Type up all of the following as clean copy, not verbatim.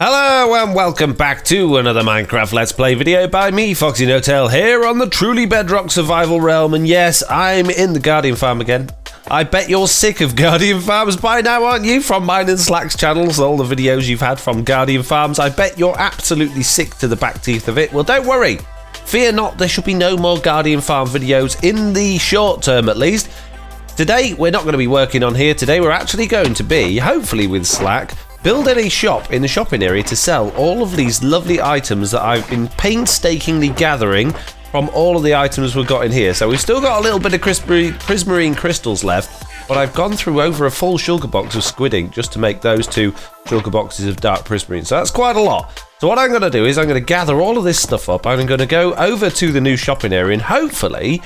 Hello and welcome back to another Minecraft Let's Play video by me, FoxyNoTail, here on the Truly Bedrock survival realm. And yes, I'm in the Guardian farm again. I bet you're sick of Guardian farms by now, aren't you? From mine and Slack's channels, all the videos you've had from Guardian farms. I bet you're absolutely sick to the back teeth of it. Well, don't worry. Fear not, there should be no more Guardian farm videos in the short term at least. Today, we're not going to be working on here. Today, we're actually going to be, hopefully with Slack, building a shop in the shopping area to sell all of these lovely items that I've been painstakingly gathering from all of the items we've got in here. So we've still got a little bit of prismarine crystals left, but I've gone through over a full sugar box of squidding just to make those 2 sugar boxes of dark prismarine. So that's quite a lot. So what I'm going to do is I'm going to gather all of this stuff up. I'm going to go over to the new shopping area and hopefully,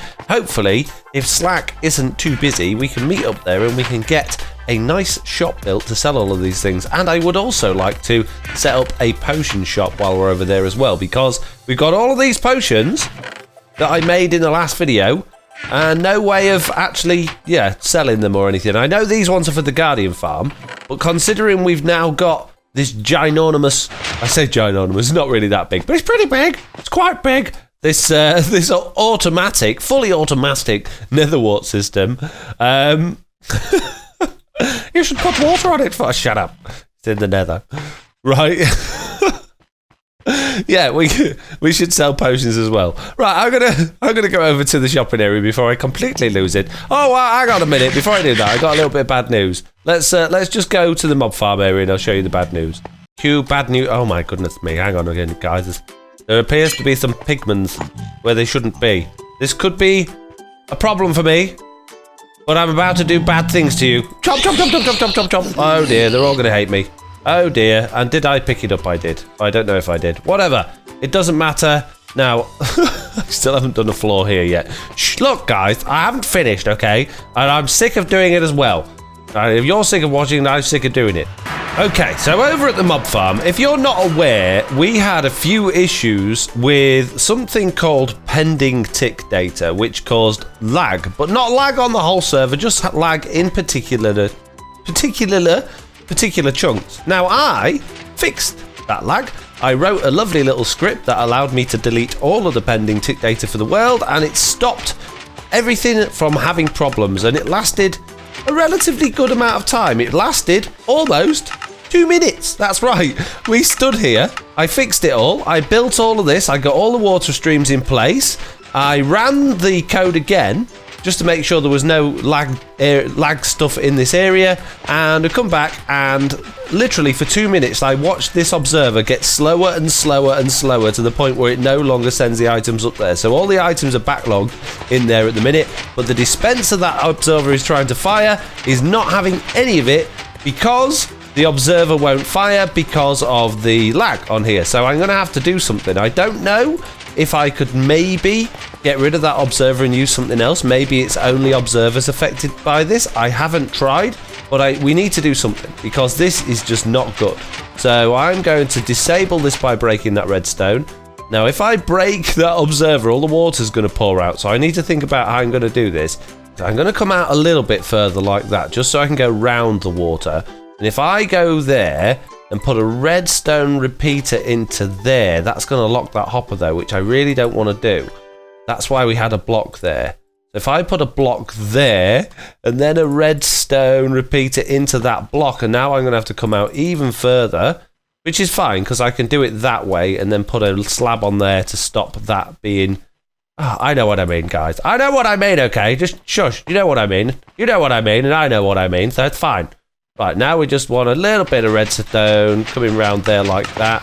if Slack isn't too busy, we can meet up there and we can get a nice shop built to sell all of these things. And I would also like to set up a potion shop while we're over there as well, because we've got all of these potions that I made in the last video and no way of actually, selling them or anything. I know these ones are for the Guardian farm, but considering we've now got this ginormous, I say ginormous, not really that big, but it's pretty big. It's quite big. This this automatic, fully automatic netherwart system. You should put water on it for. Shut up. It's in the nether, right? Yeah, we should sell potions as well. Right, I'm gonna go over to the shopping area before I completely lose it. Oh, well, hang on a minute. Before I do that, I got a little bit of bad news. Let's just go to the mob farm area and I'll show you the bad news. Cue bad news. Oh my goodness me! Hang on again, guys. There appears to be some pigments where they shouldn't be. This could be a problem for me, but I'm about to do bad things to you. Chomp, chomp, chomp, chomp, chomp, chomp, chomp, chomp. Oh dear, they're all gonna hate me. Oh dear, and did I pick it up? I did. I don't know if I did. Whatever. It doesn't matter. Now, I still haven't done a floor here yet. Shh, look, guys, I haven't finished, okay? And I'm sick of doing it as well. If you're sick of watching, I'm sick of doing it. Okay, so over at the mob farm, if you're not aware, we had a few issues with something called pending tick data, which caused lag, but not lag on the whole server, just lag in particular chunks. Now, I fixed that lag. I wrote a lovely little script that allowed me to delete all of the pending tick data for the world, and it stopped everything from having problems, and it lasted a relatively good amount of time. It lasted almost 2 minutes. That's right. We stood here. I fixed it all. I built all of this. I got all the water streams in place. I ran the code again just to make sure there was no lag stuff in this area, and I come back and literally for 2 minutes I watched this observer get slower and slower and slower to the point where it no longer sends the items up there. So all the items are backlogged in there at the minute, but the dispenser that observer is trying to fire is not having any of it because the observer won't fire because of the lag on here. So I'm going to have to do something. I don't know if I could maybe get rid of that observer and use something else. Maybe it's only observers affected by this. I haven't tried, but we need to do something because this is just not good. So I'm going to disable this by breaking that redstone. Now, if I break that observer, all the water's going to pour out. So I need to think about how I'm going to do this. So I'm going to come out a little bit further like that, just so I can go round the water. And if I go there and put a redstone repeater into there, that's going to lock that hopper though, which I really don't want to do. That's why we had a block there. So if I put a block there and then a redstone repeater into that block, and now I'm going to have to come out even further, which is fine because I can do it that way and then put a slab on there to stop that being... Oh, I know what I mean, guys. I know what I mean, okay? Just shush. You know what I mean. You know what I mean, and I know what I mean, so it's fine. Right, now we just want a little bit of redstone coming around there like that.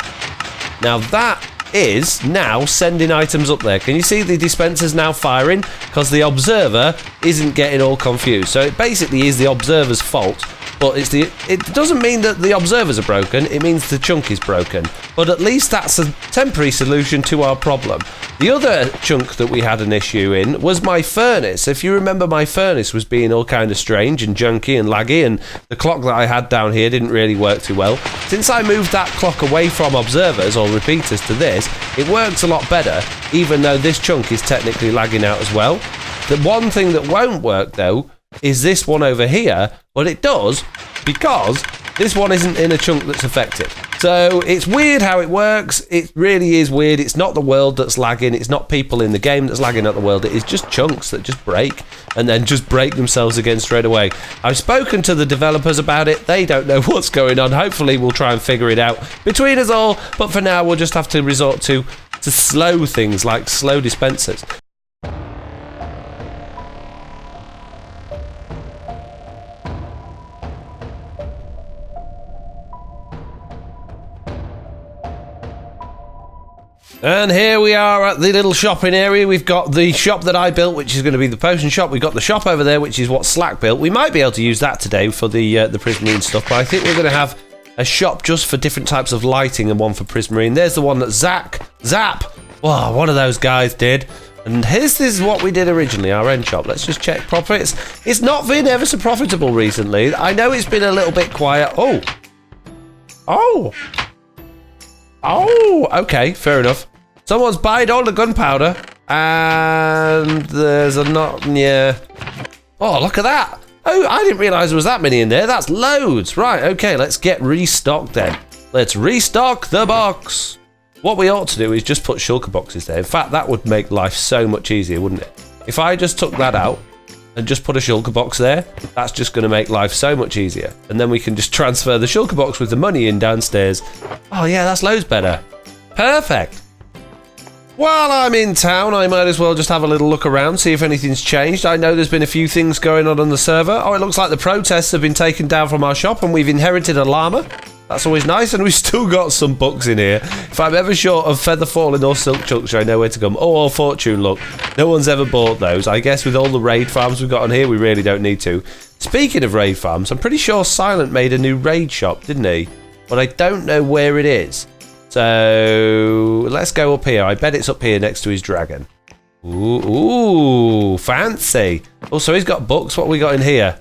Now that is now sending items up there. Can you see the dispenser's now firing? Because the observer isn't getting all confused. So it basically is the observer's fault. But it doesn't mean that the observers are broken, it means the chunk is broken. But at least that's a temporary solution to our problem. The other chunk that we had an issue in was my furnace. If you remember, my furnace was being all kind of strange and junky and laggy, and the clock that I had down here didn't really work too well. Since I moved that clock away from observers or repeaters to this, it works a lot better, even though this chunk is technically lagging out as well. The one thing that won't work though is this one over here, but it does because This one isn't in a chunk that's affected. So it's weird how it works. It really is weird. It's not the world that's lagging. It's not people in the game that's lagging at the world. It is just chunks that just break and then just break themselves again straight away. I've spoken to the developers about it. They don't know what's going on. Hopefully we'll try and figure it out between us all. But for now, we'll just have to resort to slow things like slow dispensers. And here we are at the little shopping area. We've got the shop that I built, which is going to be the potion shop. We've got the shop over there, which is what Slack built. We might be able to use that today for the Prismarine stuff, but I think we're going to have a shop just for different types of lighting and one for Prismarine. There's the one that Zap, wow, one of those guys did. And this is what we did originally, our end shop. Let's just check properly. It's not been ever so profitable recently. I know it's been a little bit quiet. Oh, okay, fair enough. Someone's buying all the gunpowder, and there's a not, yeah. Oh, look at that. Oh, I didn't realise there was that many in there. That's loads. Right, okay, let's get restocked then. Let's restock the box. What we ought to do is just put shulker boxes there. In fact, that would make life so much easier, wouldn't it? If I just took that out and just put a shulker box there, that's just going to make life so much easier. And then we can just transfer the shulker box with the money in downstairs. Oh yeah, that's loads better. Perfect. While I'm in town, I might as well just have a little look around, see if anything's changed. I know there's been a few things going on the server. Oh, it looks like the protests have been taken down from our shop and we've inherited a llama. That's always nice, and we've still got some books in here. If I'm ever short of feather falling or silk chunks, I know where to come. Oh, fortune look. No one's ever bought those. I guess with all the raid farms we've got on here, we really don't need to. Speaking of raid farms, I'm pretty sure Silent made a new raid shop, didn't he? But I don't know where it is. So let's go up here. I bet it's up here next to his dragon. Ooh, fancy. Also, he's got books. What we got in here?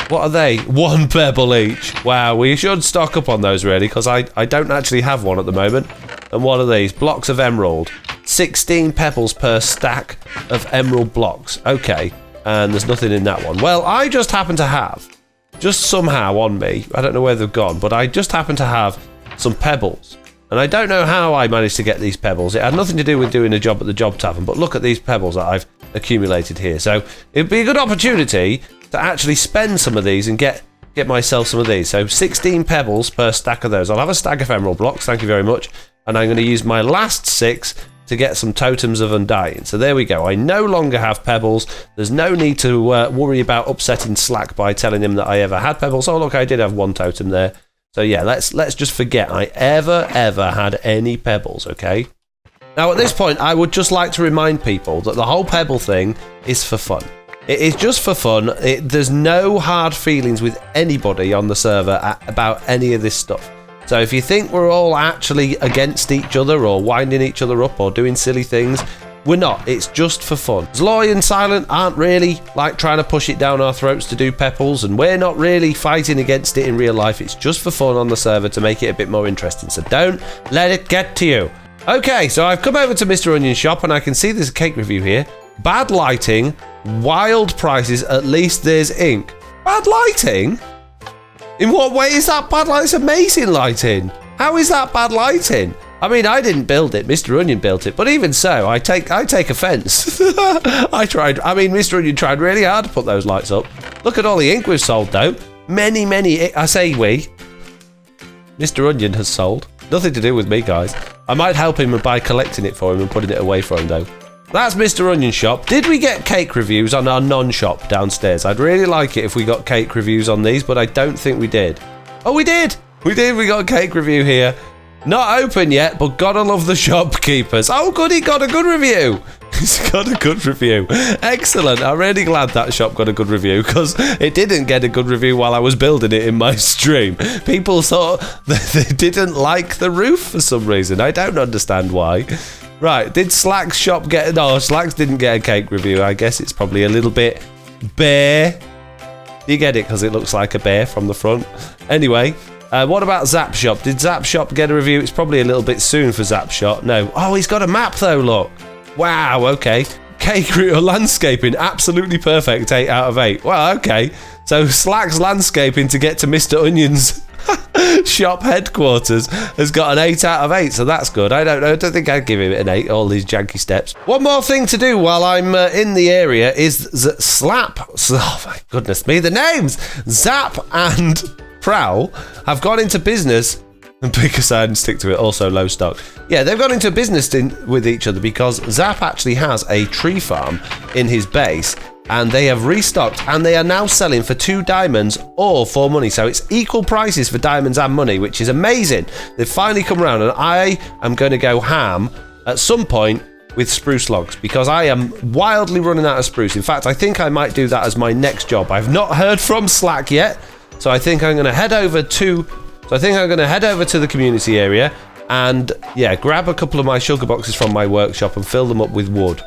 What are they? 1 pebble each. Wow, we should stock up on those really, because I don't actually have one at the moment. And what are these? Blocks of emerald. 16 pebbles per stack of emerald blocks. Okay, and there's nothing in that one. Well, I just happen to have, just somehow on me, I don't know where they've gone, but I just happen to have some pebbles. And I don't know how I managed to get these pebbles. It had nothing to do with doing a job at the job tavern, but look at these pebbles that I've accumulated here. So it'd be a good opportunity to actually spend some of these and get myself some of these. So 16 pebbles per stack of those. I'll have a stack of emerald blocks, thank you very much. And I'm going to use my last 6 to get some totems of Undying. So there we go. I no longer have pebbles. There's no need to worry about upsetting Slack by telling him that I ever had pebbles. Oh look, I did have 1 totem there. So yeah, let's just forget I ever had any pebbles, okay? Now at this point, I would just like to remind people that the whole pebble thing is for fun. It is just for fun. There's no hard feelings with anybody on the server about any of this stuff. So if you think we're all actually against each other or winding each other up or doing silly things, we're not. It's just for fun. Zloy and Silent aren't really like trying to push it down our throats to do pebbles, and we're not really fighting against it in real life. It's just for fun on the server to make it a bit more interesting. So don't let it get to you. Okay, so I've come over to Mr. Onion's shop and I can see there's a cake review here. Bad lighting, wild prices, at least there's ink. Bad lighting? In what way is that bad lighting? It's amazing lighting. How is that bad lighting? I mean, I didn't build it. Mr. Onion built it. But even so, I take offence. I tried. I mean, Mr. Onion tried really hard to put those lights up. Look at all the ink we've sold, though. Many. I say we. Mr. Onion has sold. Nothing to do with me, guys. I might help him by collecting it for him and putting it away for him, though. That's Mr. Onion's shop. Did we get cake reviews on our non-shop downstairs? I'd really like it if we got cake reviews on these, but I don't think we did. Oh, we did! We got a cake review here. Not open yet, but gotta love the shopkeepers. Oh, good, he got a good review. He's got a good review. Excellent. I'm really glad that shop got a good review, because it didn't get a good review while I was building it in my stream. People thought that they didn't like the roof for some reason. I don't understand why. Right, did Slack's shop get... No, Slack's didn't get a cake review. I guess it's probably a little bit bare. You get it, because it looks like a bear from the front. Anyway... what about Zap Shop? Did Zap Shop get a review? It's probably a little bit soon for Zap Shop. No. Oh, he's got a map though, look. Wow, okay. Cake or landscaping, absolutely perfect, 8 out of 8. Well, okay. So Slack's landscaping to get to Mr. Onion's shop headquarters has got an 8 out of 8, so that's good. I don't know. I don't think I'd give him an 8, all these janky steps. One more thing to do while I'm in the area is oh my goodness me, the names! Zap and Prowl have gone into business, and because I didn't stick to it, also low stock. Yeah, they've gone into business with each other because Zap actually has a tree farm in his base, and they have restocked, and they are now selling for 2 diamonds or 4 money. So it's equal prices for diamonds and money, which is amazing. They've finally come around, and I am going to go ham at some point with spruce logs because I am wildly running out of spruce. In fact, I think I might do that as my next job. I've not heard from Slack yet, so I think I'm going to head over to the community area and, yeah, grab a couple of my sugar boxes from my workshop and fill them up with wood.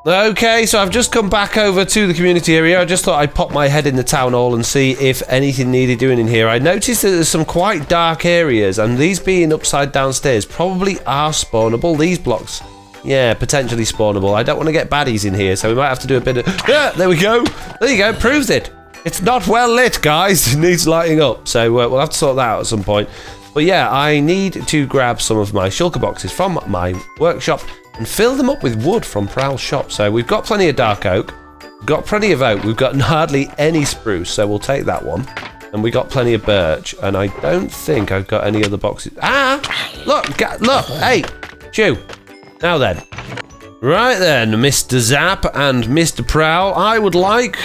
Okay, so I've just come back over to the community area. I just thought I'd pop my head in the town hall and see if anything needed doing in here. I noticed that there's some quite dark areas, and these being upside down stairs probably are spawnable. These blocks, yeah, potentially spawnable. I don't want to get baddies in here, so we might have to do a bit of... Yeah, there we go. There you go, proves it. It's not well lit, guys. It needs lighting up, so we'll have to sort that out at some point. But yeah, I need to grab some of my shulker boxes from my workshop and fill them up with wood from Prowl's shop. So we've got plenty of dark oak, we've got plenty of oak, we've got hardly any spruce, so we'll take that one. And we got plenty of birch, and I don't think I've got any other boxes. Ah! Look, hey, chew. Now then. Right then, Mr. Zap and Mr. Prowl, I would like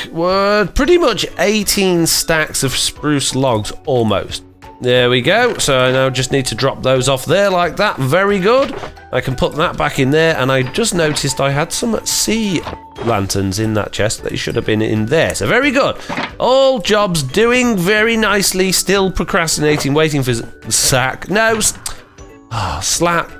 pretty much 18 stacks of spruce logs, almost. There we go. So I now just need to drop those off there like that. Very good. I can put that back in there, and I just noticed I had some sea lanterns in that chest. They should have been in there. So very good. All jobs doing very nicely. Still procrastinating, waiting for Slack. No. Slack.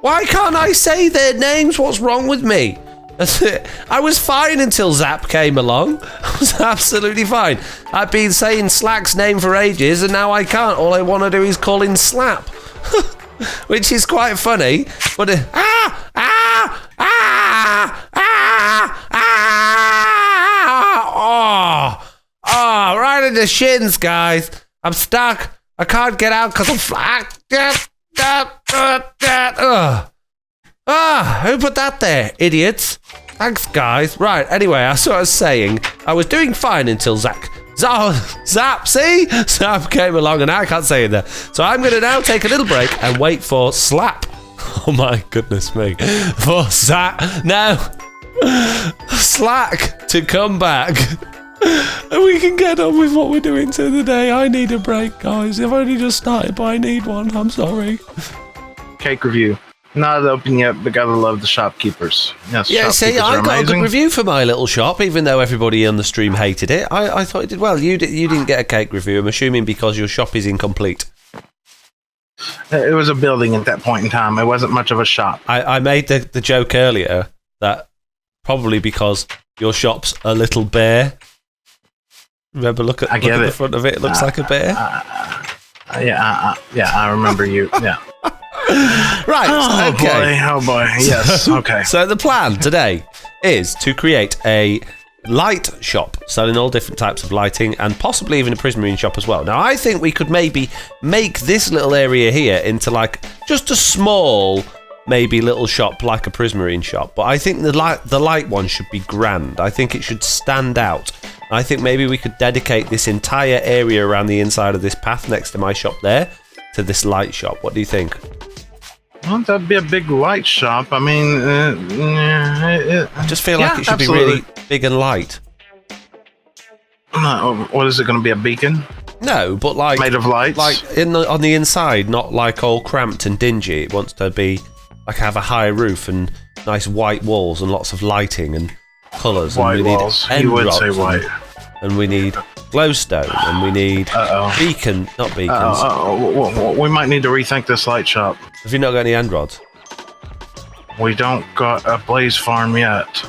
Why can't I say their names? What's wrong with me? That's it. I was fine until Zap came along. I was absolutely fine. I've been saying Slack's name for ages, and now I can't. All I want to do is call him Slap. Which is quite funny. But right in the shins, guys. I'm stuck. I can't get out because I'm flat. Who put that there? Idiots. Thanks, guys. Right, anyway, as I was saying, I was doing fine until Zap, see? Zap came along and I can't say it there. So I'm going to now take a little break and wait for Slap. Oh my goodness me. For Zap. No. Slack to come back. And we can get on with what we're doing today. I need a break, guys. I've only just started, but I need one. I'm sorry. Cake review. Not open yet, but gotta love the shopkeepers. Yes, yeah, see, I got a good review for my little shop, even though everybody on the stream hated it. I thought it did well. You didn't get a cake review, I'm assuming because your shop is incomplete. It was a building at that point in time. It wasn't much of a shop. I made the joke earlier that probably because your shop's a little bare. Remember, look at the front of it. It looks like a bear. Yeah, I remember you. Yeah. Right. Oh, okay. boy. Yes. Okay. So the plan today is to create a light shop selling all different types of lighting and possibly even a prismarine shop as well. Now, I think we could maybe make this little area here into like just a small, maybe little shop like a prismarine shop. But I think the light one should be grand. I think it should stand out. I think maybe we could dedicate this entire area around the inside of this path next to my shop there to this light shop. What do you think? Well, that'd be a big light shop. I mean, I just feel like it should be really big and light. What is it going to be, a beacon? No, but like made of lights, like on the inside, not like all cramped and dingy. It wants to be like have a high roof and nice white walls and lots of lighting and colours. White and we walls. Need you would say white. And we need glowstone, and we need beacon, not beacons. We might need to rethink this light shop. Have you not got any end rods? We don't got a blaze farm yet.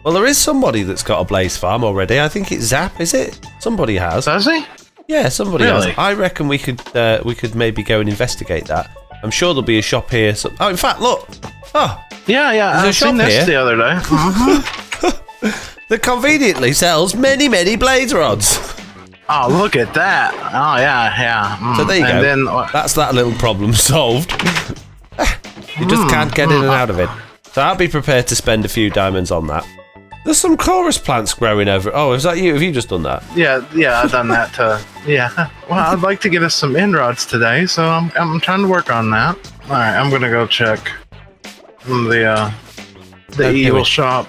Well, there is somebody that's got a blaze farm already. I think it's Zap, is it? Somebody has. Does he? Yeah, somebody Really? else. I reckon we could maybe go and investigate that. I'm sure there'll be a shop here. Oh, in fact, look. Oh, Yeah, There's a I've seen shop this here. the other day. that conveniently sells many, many blaze rods. Oh, look at that. Oh, yeah. So there you and go. Then, That's that little problem solved. You just can't get in and out of it. So I'll be prepared to spend a few diamonds on that. There's some chorus plants growing over. Oh, is that you? Have you just done that? yeah, I've done that too. Yeah. Well, I'd like to get us some end rods today, so I'm trying to work on that. All right, I'm gonna go check the evil shop.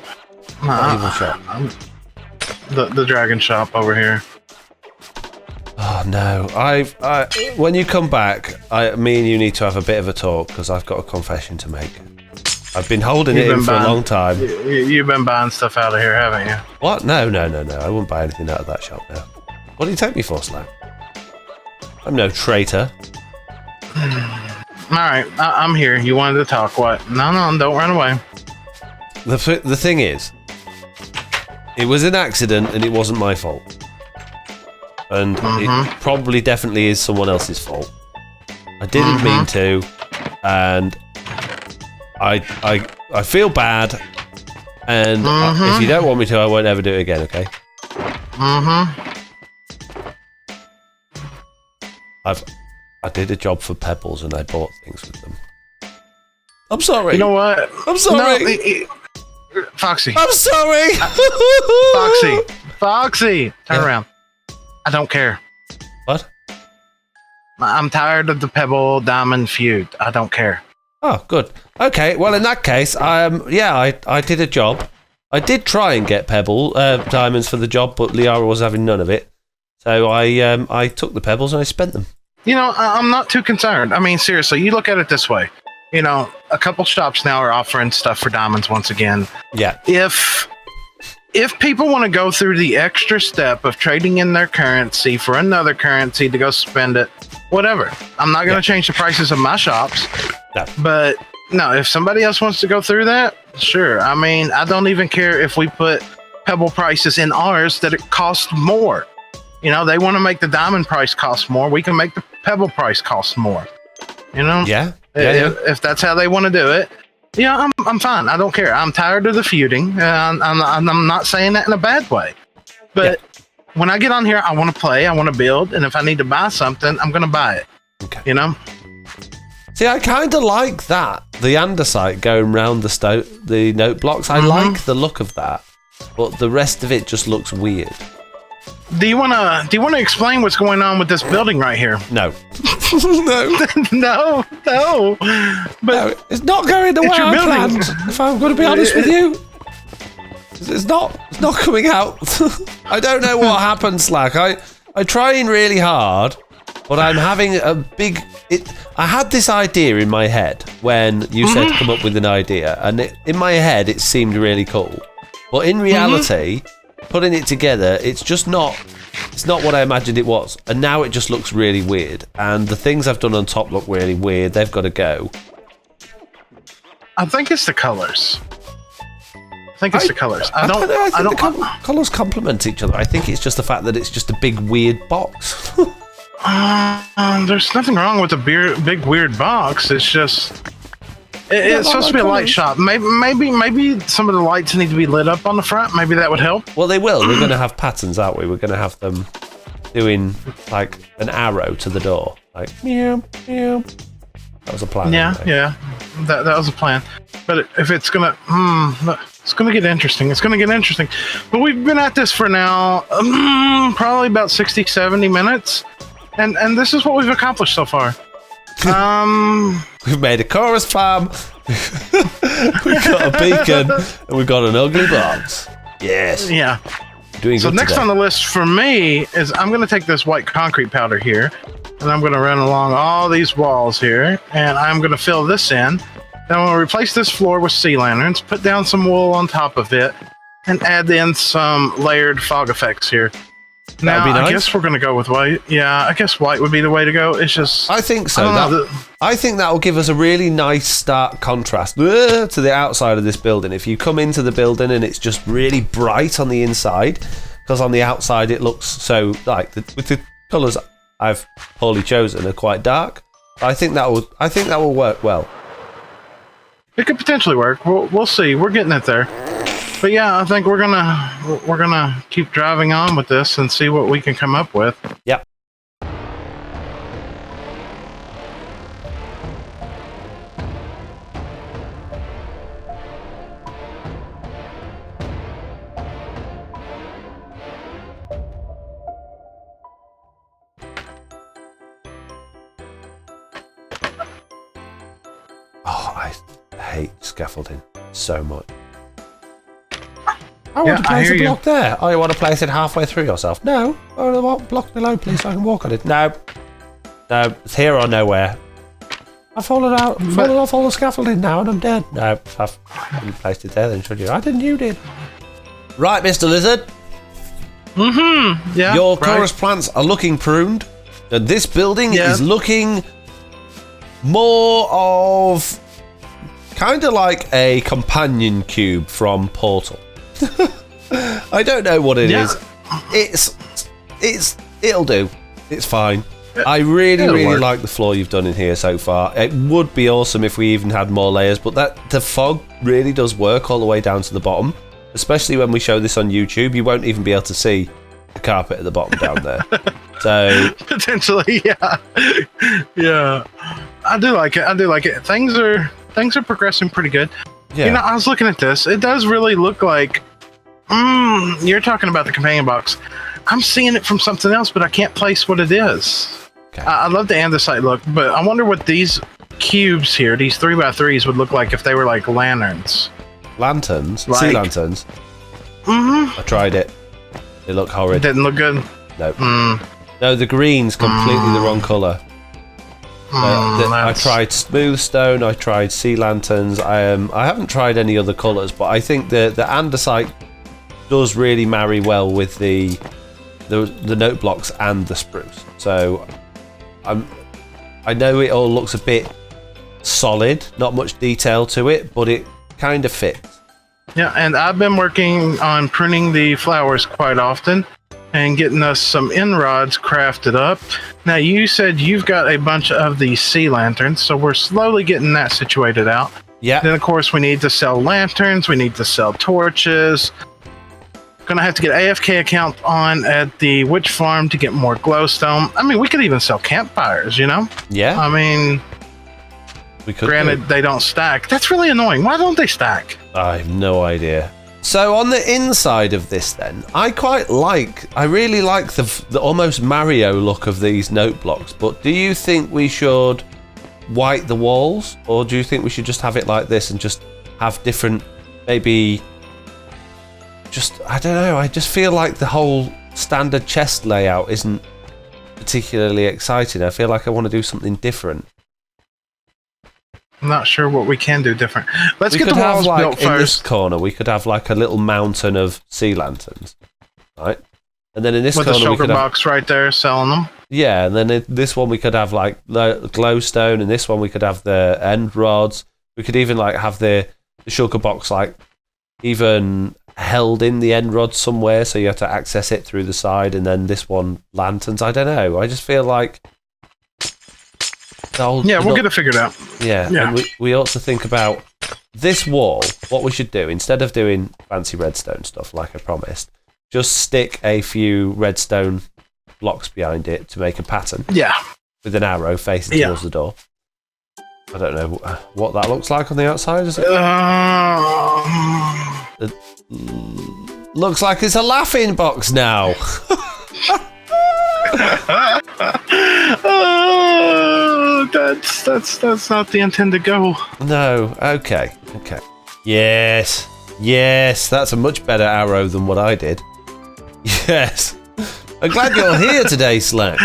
Evil shop. The dragon shop over here. Oh no! When you come back, me and you need to have a bit of a talk because I've got a confession to make. I've been holding it in for a long time. You've been buying stuff out of here, haven't you? What? No! I wouldn't buy anything out of that shop now. What do you take me for, Slack? I'm no traitor. All right, I'm here. You wanted to talk? What? No, don't run away. The thing is, it was an accident and it wasn't my fault. And it probably definitely is someone else's fault. I didn't mean to, and I feel bad, and if you don't want me to, I won't ever do it again, okay? I did a job for Pebbles and I bought things with them. I'm sorry. You know what? I'm sorry. No, Foxy. I'm sorry. Foxy. Turn around. I don't care. What? I'm tired of the Pebble Diamond feud. I don't care. Oh, good. Okay, well, in that case, I did a job. I did try and get Pebble diamonds for the job, but Lyarrah was having none of it. So I took the pebbles and I spent them. You know, I'm not too concerned. I mean, seriously, you look at it this way. You know, a couple shops now are offering stuff for diamonds once again. Yeah. If people want to go through the extra step of trading in their currency for another currency to go spend it, whatever. I'm not going to change the prices of my shops. No. But no, if somebody else wants to go through that, sure. I mean, I don't even care if we put pebble prices in ours that it costs more. You know, they want to make the diamond price cost more. We can make the pebble price cost more. You know? Yeah. If that's how they want to do it. Yeah, I'm fine. I don't care. I'm tired of the feuding. I'm not saying that in a bad way. But when I get on here, I want to play. I want to build. And if I need to buy something, I'm going to buy it. Okay. You know? See, I kind of like that. The andesite going round the note blocks. I like the look of that. But the rest of it just looks weird. Do you wanna explain what's going on with this building right here? No. No. But no, it's not going the way I planned. If I'm going to be honest with you, it's not coming out. I don't know what happened, Slack. I'm trying really hard, but I'm having a big. I had this idea in my head when you said come up with an idea, and in my head it seemed really cool, but in reality. Putting it together, it's just not. It's not what I imagined it was, and now it just looks really weird. And the things I've done on top look really weird. They've got to go. I think it's the colors. I think the colours complement each other. I think it's just the fact that it's just a big weird box. There's nothing wrong with a big weird box. It's just. It's supposed to be a light shop. Maybe some of the lights need to be lit up on the front. Maybe that would help. Well, they will. We're going to have patterns, aren't we? We're going to have them doing like an arrow to the door, like meow meow. That was a plan. Yeah. That was a plan. But if it's gonna, it's gonna get interesting. But we've been at this for now, probably about 60, 70 minutes, and this is what we've accomplished so far. We've made a chorus farm. We've got a beacon, and we've got an ugly box. Yes. Yeah. Doing so good next today. on the list for me is I'm going to take this white concrete powder here, and I'm going to run along all these walls here, and I'm going to fill this in. Then I'm going to replace this floor with sea lanterns, put down some wool on top of it, and add in some layered fog effects here. Now, That'd be nice. I guess we're going to go with white. Yeah, I guess white would be the way to go. It's just... I think so. I think that will give us a really nice stark contrast to the outside of this building. If you come into the building and it's just really bright on the inside, because on the outside it looks so like with the colours I've poorly chosen are quite dark. I think that will work well. It could potentially work. We'll see. We're getting it there. But yeah, I think we're gonna keep driving on with this and see what we can come up with. Yep. Oh, I hate scaffolding so much. I want to place a block there. Oh, you want to place it halfway through yourself? No. Oh, what block below, please, so I can walk on it. No. No, it's here or nowhere. I've fallen off all the scaffolding now and I'm dead. No, I've placed it there then, should you? I didn't, you did. Right, Mr. Lizard. Mm-hmm. Yeah. Your chorus plants are looking pruned. And this building is looking more of kind of like a companion cube from Portal. I don't know what it is. It'll do. It's fine. I really like the floor you've done in here so far. It would be awesome if we even had more layers, but the fog really does work all the way down to the bottom. Especially when we show this on YouTube, you won't even be able to see the carpet at the bottom down there. So potentially, yeah. Yeah. I do like it. Things are progressing pretty good. Yeah. You know, I was looking at this. It does really look like you're talking about the companion box. I'm seeing it from something else, but I can't place what it is. Okay. I love the andesite look, but I wonder what these cubes here, these 3x3s, would look like if they were like lanterns. Lanterns? Sea lanterns? Mm-hmm. I tried it. They look horrid. It didn't look good? No. No, the green's completely the wrong colour. I tried smooth stone, I tried sea lanterns, I haven't tried any other colours, but I think the andesite does really marry well with the note blocks and the spruce. So I know it all looks a bit solid, not much detail to it, but it kind of fits. Yeah, and I've been working on printing the flowers quite often and getting us some end rods crafted up. Now, you said you've got a bunch of these sea lanterns, so we're slowly getting that situated out. Yeah. Then, of course, we need to sell lanterns. We need to sell torches. Gonna have to get AFK account on at the witch farm to get more glowstone. I mean, we could even sell campfires, you know? Yeah. I mean, we could. Granted, they don't stack. That's really annoying. Why don't they stack? I have no idea. So on the inside of this then, I really like the almost Mario look of these note blocks, but do you think we should white the walls, or do you think we should just have it like this and just have different, maybe, just, I don't know, I just feel like the whole standard chest layout isn't particularly exciting. I feel like I want to do something different. I'm not sure what we can do different. Let's get the walls built first. In this corner, we could have like a little mountain of sea lanterns, right? And then in this corner, with the shulker box right there, selling them. Yeah, and then in this one we could have like glowstone, and this one we could have the end rods. We could even like have the shulker box like even held in the end rod somewhere, so you have to access it through the side, and then this one lanterns. I don't know. I just feel like. We'll get it figured out. Yeah. And we ought to think about this wall. What we should do, instead of doing fancy redstone stuff like I promised, just stick a few redstone blocks behind it to make a pattern. Yeah. With an arrow facing towards the door. I don't know what that looks like on the outside. Is it? It looks like it's a laughing box now. That's not the intended goal. No. Okay. Yes, that's a much better arrow than what I did. Yes. I'm glad you're here today, Slack.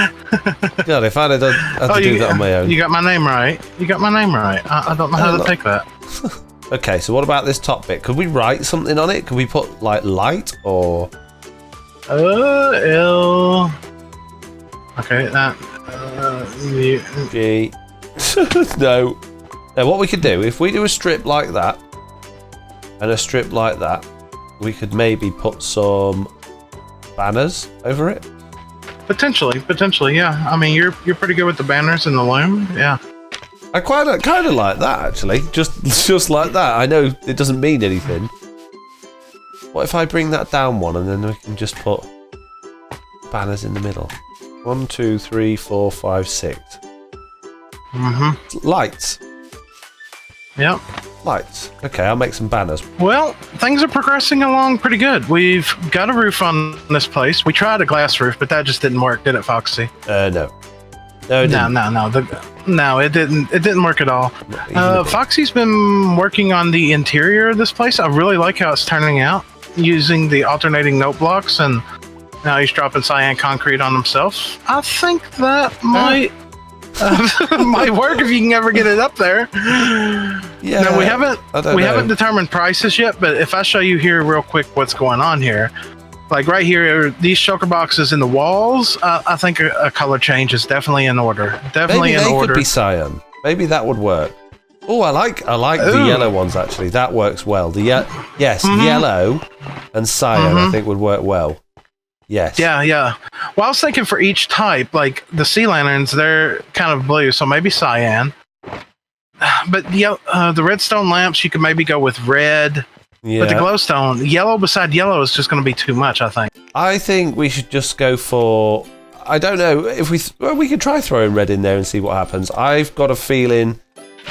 God, if I'd have had to do that on my own. You got my name right. I don't know how to take that. Okay, so what about this top bit? Could we write something on it? Could we put like light or? L. Okay, that. G. No. Now, what we could do, if we do a strip like that and a strip like that, we could maybe put some banners over it. Potentially, yeah. I mean, you're pretty good with the banners and the loom, yeah. I kind of like that actually. Just like that. I know it doesn't mean anything. What if I bring that down one and then we can just put banners in the middle? 1, 2, 3, 4, 5, 6. Lights. Yep. Lights. Okay, I'll make some banners. Well, things are progressing along pretty good. We've got a roof on this place. We tried a glass roof, but that just didn't work, did it, Foxy? No. No, it didn't. No, it didn't. It didn't work at all. Foxy's been working on the interior of this place. I really like how it's turning out, using the alternating note blocks, and now he's dropping cyan concrete on himself. I think that might work if you can ever get it up there. Yeah. Now, we haven't determined prices yet, but if I show you here real quick what's going on here. Like right here, these shulker boxes in the walls, I think a color change is definitely in order. Definitely in order. Maybe they could be cyan. Maybe that would work. Oh, I like the yellow ones actually. That works well. The yellow and cyan I think would work well. Yes. Yeah. Well, I was thinking for each type, like the sea lanterns, they're kind of blue, so maybe cyan. But the redstone lamps, you could maybe go with red. Yeah. But the glowstone, yellow beside yellow is just going to be too much, I think. I think we should just go for... I don't know, if we could try throwing red in there and see what happens. I've got a feeling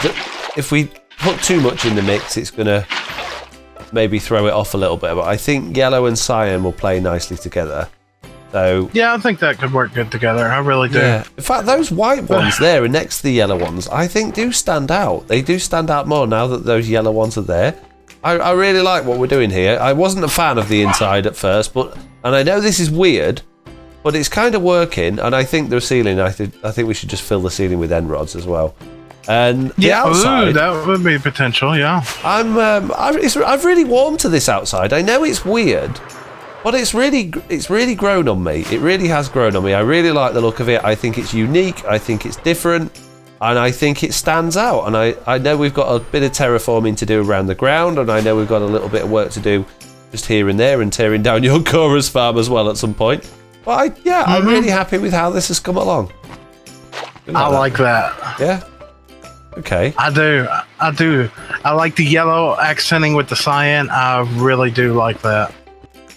that if we put too much in the mix, it's going to maybe throw it off a little bit. But I think yellow and cyan will play nicely together. So yeah, I think that could work good together. I really do. Yeah. In fact, those white ones there next to the yellow ones, I think do stand out. They do stand out more now that those yellow ones are there. I really like what we're doing here. I wasn't a fan of the inside at first, and I know this is weird, but it's kind of working. And I think the ceiling, I think we should just fill the ceiling with end rods as well. And the outside, that would be potential. Yeah, I've really warmed to this outside. I know it's weird, but it's really grown on me. It really has grown on me. I really like the look of it. I think it's unique. I think it's different. And I think it stands out. And I know we've got a bit of terraforming to do around the ground, and I know we've got a little bit of work to do just here and there and tearing down your chorus farm as well at some point. But I'm really happy with how this has come along. I like that. Yeah? Okay. I do. I like the yellow accenting with the cyan. I really do like that.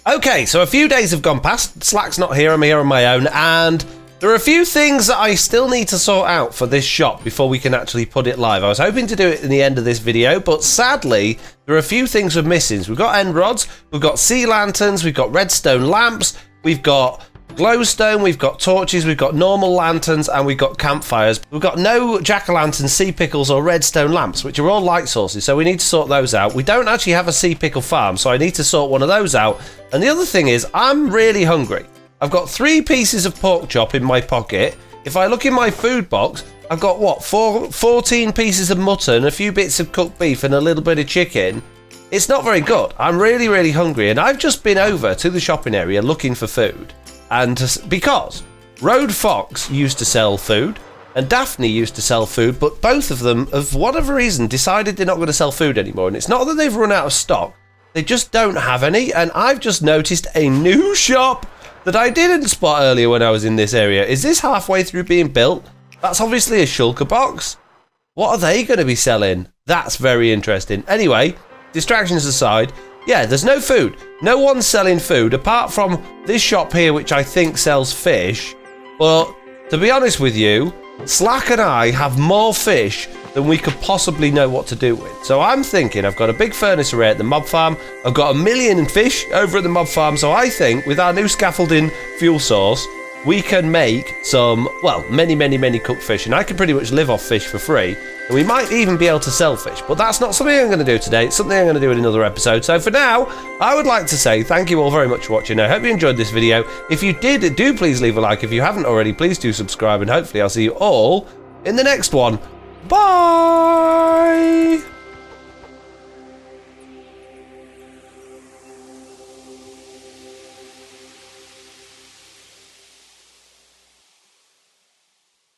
Okay, so a few days have gone past. Slack's not here. I'm here on my own, and... there are a few things that I still need to sort out for this shop before we can actually put it live. I was hoping to do it in the end of this video, but sadly, there are a few things we're missing. We've got end rods, we've got sea lanterns, we've got redstone lamps, we've got glowstone, we've got torches, we've got normal lanterns, and we've got campfires. We've got no jack-o'-lanterns, sea pickles, or redstone lamps, which are all light sources, so we need to sort those out. We don't actually have a sea pickle farm, so I need to sort one of those out. And the other thing is, I'm really hungry. I've got 3 pieces of pork chop in my pocket. If I look in my food box, I've got, 14 pieces of mutton, a few bits of cooked beef, and a little bit of chicken. It's not very good. I'm really, really hungry, and I've just been over to the shopping area looking for food. And because Road Fox used to sell food, and Daphne used to sell food, but both of them, for whatever reason, decided they're not going to sell food anymore. And it's not that they've run out of stock. They just don't have any, and I've just noticed a new shop that I didn't spot earlier when I was in this area. Is this halfway through being built? That's obviously a shulker box. What are they going to be selling? That's very interesting. Anyway, distractions aside, yeah, there's no food. No one's selling food apart from this shop here, which I think sells fish. But to be honest with you, Slack and I have more fish than we could possibly know what to do with. So I'm thinking I've got a big furnace array at the mob farm. I've got 1 million fish over at the mob farm. So I think with our new scaffolding fuel source, we can make some, well, many cooked fish. And I can pretty much live off fish for free. And we might even be able to sell fish. But that's not something I'm going to do today. It's something I'm going to do in another episode. So for now, I would like to say thank you all very much for watching. I hope you enjoyed this video. If you did, do please leave a like. If you haven't already, please do subscribe. And hopefully I'll see you all in the next one. Bye!